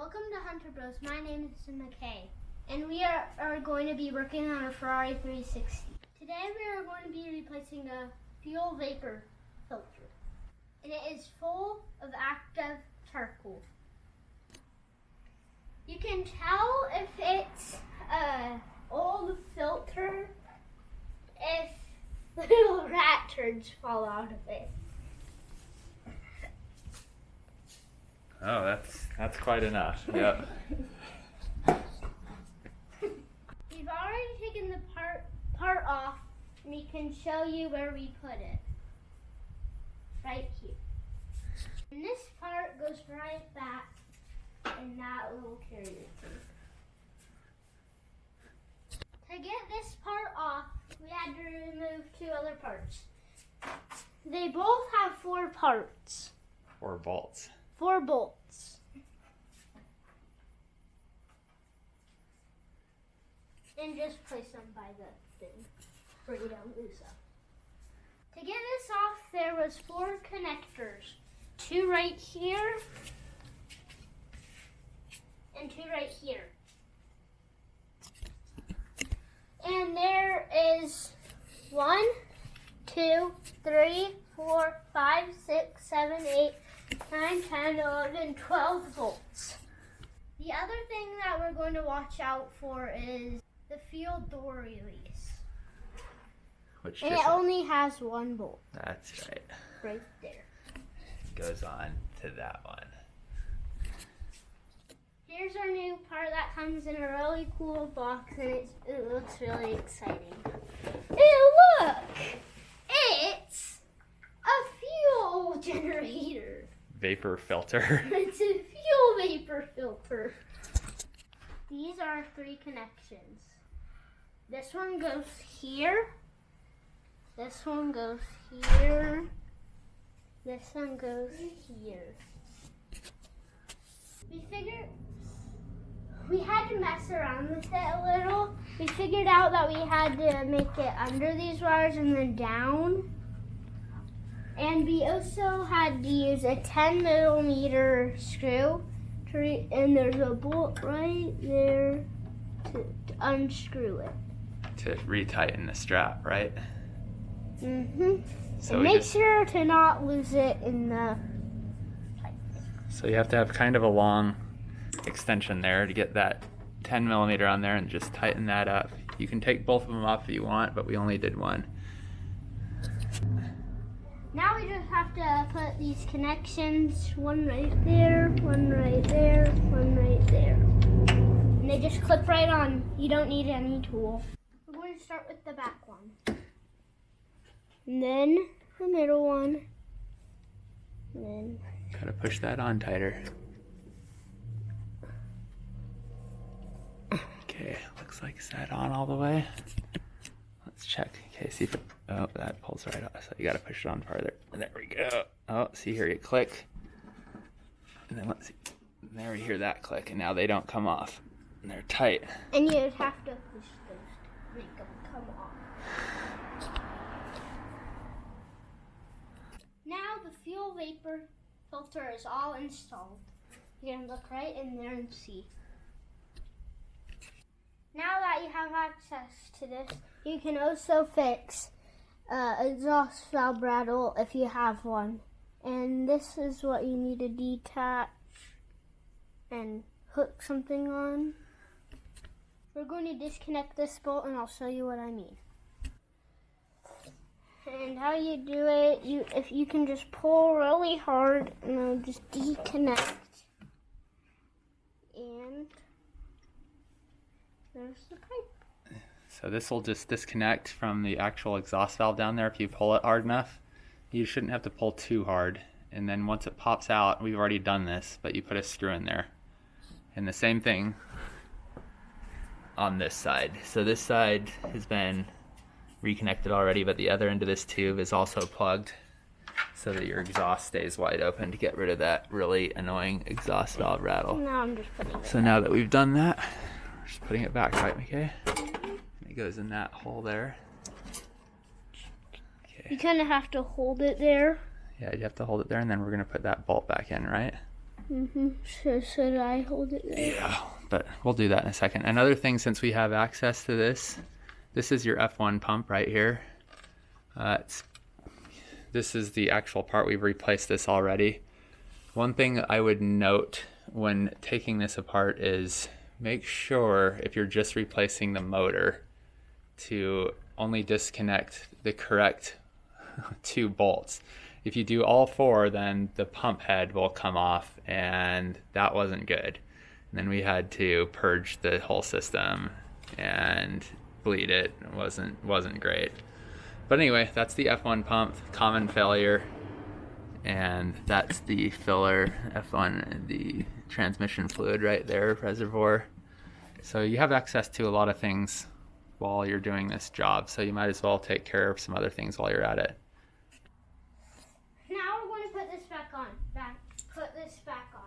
Welcome to Hunter Bros. My name is McKay, and we are going to be working on a Ferrari 360. Today we are going to be replacing a fuel vapor filter, and it is full of active charcoal. You can tell if it's an old filter if little rat turds fall out of it. Oh, that's quite enough. Yep. We've already taken the part off, and we can show you where we put it. Right here. And this part goes right back in that little carrier thing. To get this part off, we had to remove two other parts. They both have 4 parts. 4 bolts. 4 bolts. And just place them by the thing where you don't lose them. To get this off, there was 4 connectors. 2 right here and 2 right here. And there is 1, 2, 3, 4, 5, 6, 7, 8, 9, 10, 11, 12 volts. The other thing that we're going to watch out for is the fuel door release. And it only has 1 bolt. That's right. Right there. Goes on to that one. Here's our new part that comes in a really cool box, and it looks really exciting. Hey, look! It's a fuel generator. Vapor filter. It's a fuel vapor filter. These are 3 connections. This one goes here. This one goes here. This one goes here. We figured we had to mess around with it a little. We figured out that we had to make it under these wires and then down. And we also had to use a 10mm screw and there's a bolt right there to unscrew it. To retighten the strap, right? Mm-hmm. So and make sure to not lose it in the So you have to have kind of a long extension there to get that 10mm on there and just tighten that up. You can take both of them off if you want, but we only did one. Now we just have to put these connections, one right there, one right there, one right there. And they just clip right on. You don't need any tool. We're going to start with the back one. And then the middle one. And then Gotta push that on tighter. Okay, looks like it's that on all the way. Let's check. Okay, see if it, oh, that pulls right off. So you gotta push it on farther. And there we go. Oh, see here, you click. And then let's see. There we hear that click, and now they don't come off. And they're tight. And you'd have to push those to make them come off. Now the fuel vapor filter is all installed. You can look right in there and see. Now that you have access to this, you can also fix exhaust valve rattle if you have one. And this is what you need to detach and hook something on. We're going to disconnect this bolt and I'll show you what I mean. And how you do it, if you can just pull really hard and it'll just deconnect. And there's the pipe. So this will just disconnect from the actual exhaust valve down there if you pull it hard enough. You shouldn't have to pull too hard. And then once it pops out, we've already done this, but you put a screw in there. And the same thing on this side. So this side has been reconnected already, but the other end of this tube is also plugged so that your exhaust stays wide open to get rid of that really annoying exhaust valve rattle. Now I'm just putting it So now that we've done that, we're just putting it back, right, McKay? It goes in that hole there. Okay. You kind of have to hold it there. Yeah, you have to hold it there, and then we're going to put that bolt back in, right? So should I hold it there? Yeah, but we'll do that in a second. Another thing, since we have access to this is your F1 pump right here. This is the actual part. We've replaced this already. One thing I would note when taking this apart is make sure, if you're just replacing the motor, to only disconnect the correct 2 bolts. If you do all 4, then the pump head will come off, and that wasn't good. And then we had to purge the whole system and bleed it. It wasn't great. But anyway, that's the F1 pump, common failure. And that's the filler F1, the transmission fluid right there, reservoir. So you have access to a lot of things while you're doing this job, so you might as well take care of some other things while you're at it. Now we're going to put this back on. Put this back on.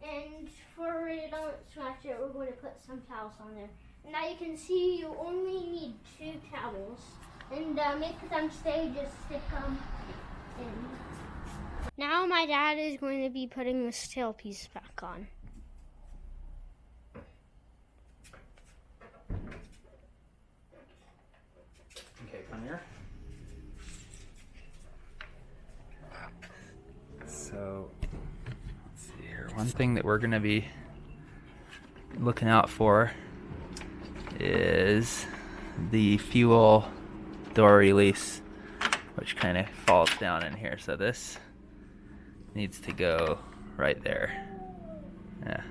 And for it don't scratch it, we're going to put some towels on there. Now you can see you only need 2 towels. And make them stay, just stick them in. Now my dad is going to be putting this tailpiece back on. Okay, come here. So, let's see here. One thing that we're going to be looking out for is the fuel door release, which kind of falls down in here. So this needs to go right there. Yeah,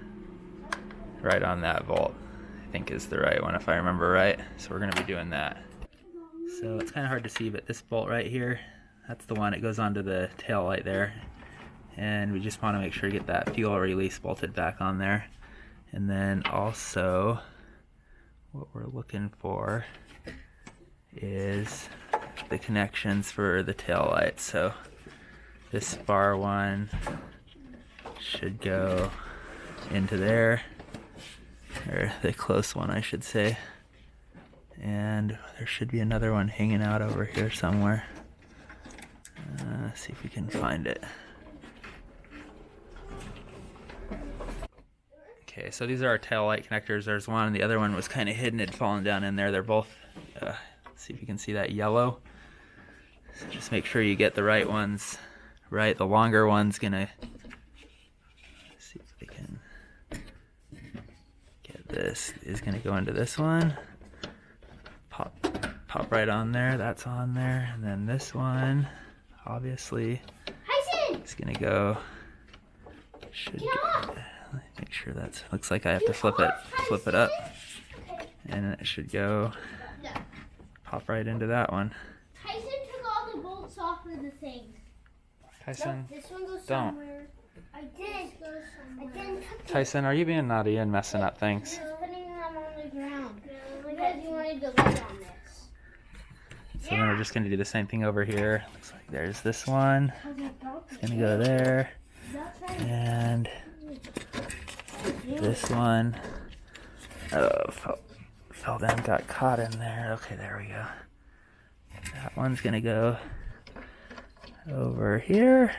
right on that bolt, I think is the right one if I remember right. So we're going to be doing that. So it's kind of hard to see, but this bolt right here, that's the one. It goes onto the tail light there. And we just want to make sure to get that fuel release bolted back on there. And then also what we're looking for is the connections for the tail light. So this far one should go into there, or the close one I should say, and there should be another one hanging out over here somewhere. See if we can find it. Okay, so these are our tail light connectors. There's one, and the other one was kind of hidden. It had fallen down in there. They're both, see if you can see that yellow. So just make sure you get the right ones right. The longer one's gonna, see if we can get this, is gonna go into this one. Pop right on there. That's on there. And then this one, obviously, is gonna go, should go, make sure that's, looks like I have to flip it up, and it should go, pop right into that one. Tyson took all the bolts off of the thing. Tyson, This one goes don't. somewhere. I didn't. Tyson, are you being naughty and messing up things? I was putting them on the ground because you wanted to lay on this. So then we're just going to do the same thing over here. Looks like there's this one. It's going to go there. And this one. Oh, fell down, got caught in there. Okay, there we go. That one's going to go over here.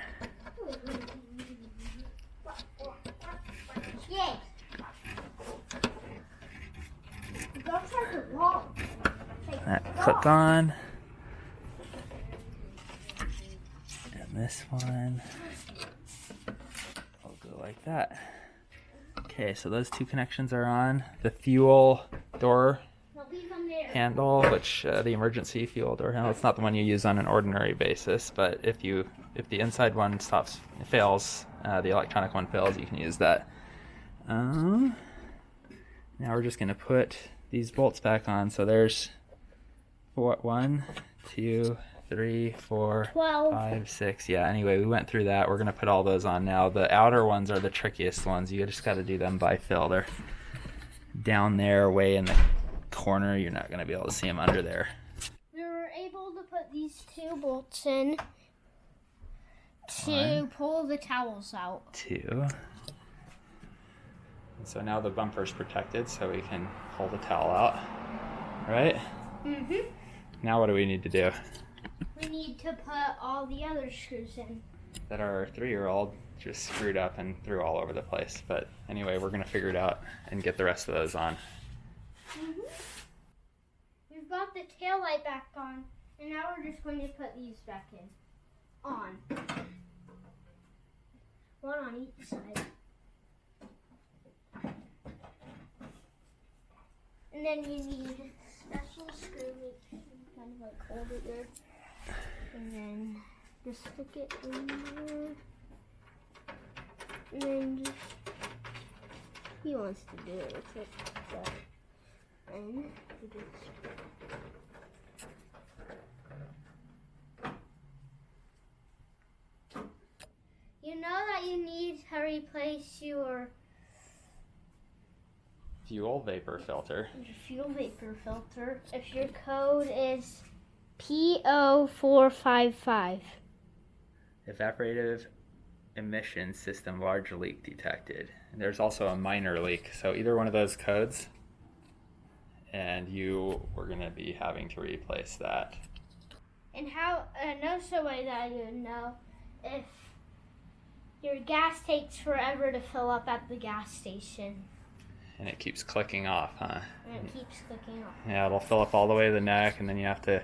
That click on. And this one will go like that. Okay, so those two connections are on. The fuel door handle, which the emergency fuel door handle, it's not the one you use on an ordinary basis, but if the inside one fails, the electronic one fails, you can use that. Now we're just going to put these bolts back on. So there's 1, 2, 3, 4, 12. 5, 6. Yeah, anyway, we went through that. We're going to put all those on now. The outer ones are the trickiest ones. You just got to do them by feel. They're down there, way in the corner. You're not going to be able to see them under there. We were able to put these 2 bolts in to pull the towels out. 2. So now the bumper's protected, so we can pull the towel out, right? Mm-hmm. Now what do we need to do? We need to put all the other screws in. That our 3-year-old just screwed up and threw all over the place. But anyway, we're gonna figure it out and get the rest of those on. We've got the tail light back on, and now we're just going to put these back in. On. One on each side. And then you need special screw, kind of like hold it there. And then just stick it in there. And then just, he wants to do it with it, but then you just, you know that you need to replace your Fuel vapor filter. fuel vapor filter if your code is P0455. Evaporative emission system large leak detected. And there's also a minor leak. So either one of those codes, and you were going to be having to replace that. And how another way that you know if your gas takes forever to fill up at the gas station. And it keeps clicking off, huh? And it keeps clicking off. Yeah, it'll fill up all the way to the neck, and then you have to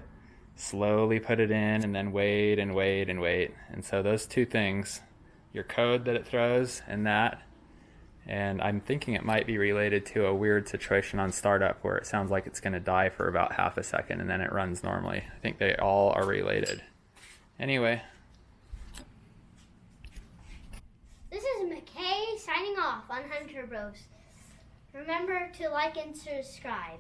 slowly put it in, and then wait and wait and wait. And so those two things, your code that it throws and that, and I'm thinking it might be related to a weird situation on startup where it sounds like it's going to die for about half a second, and then it runs normally. I think they all are related. Anyway. This is McKay signing off on Hunter Bros. Remember to like and subscribe.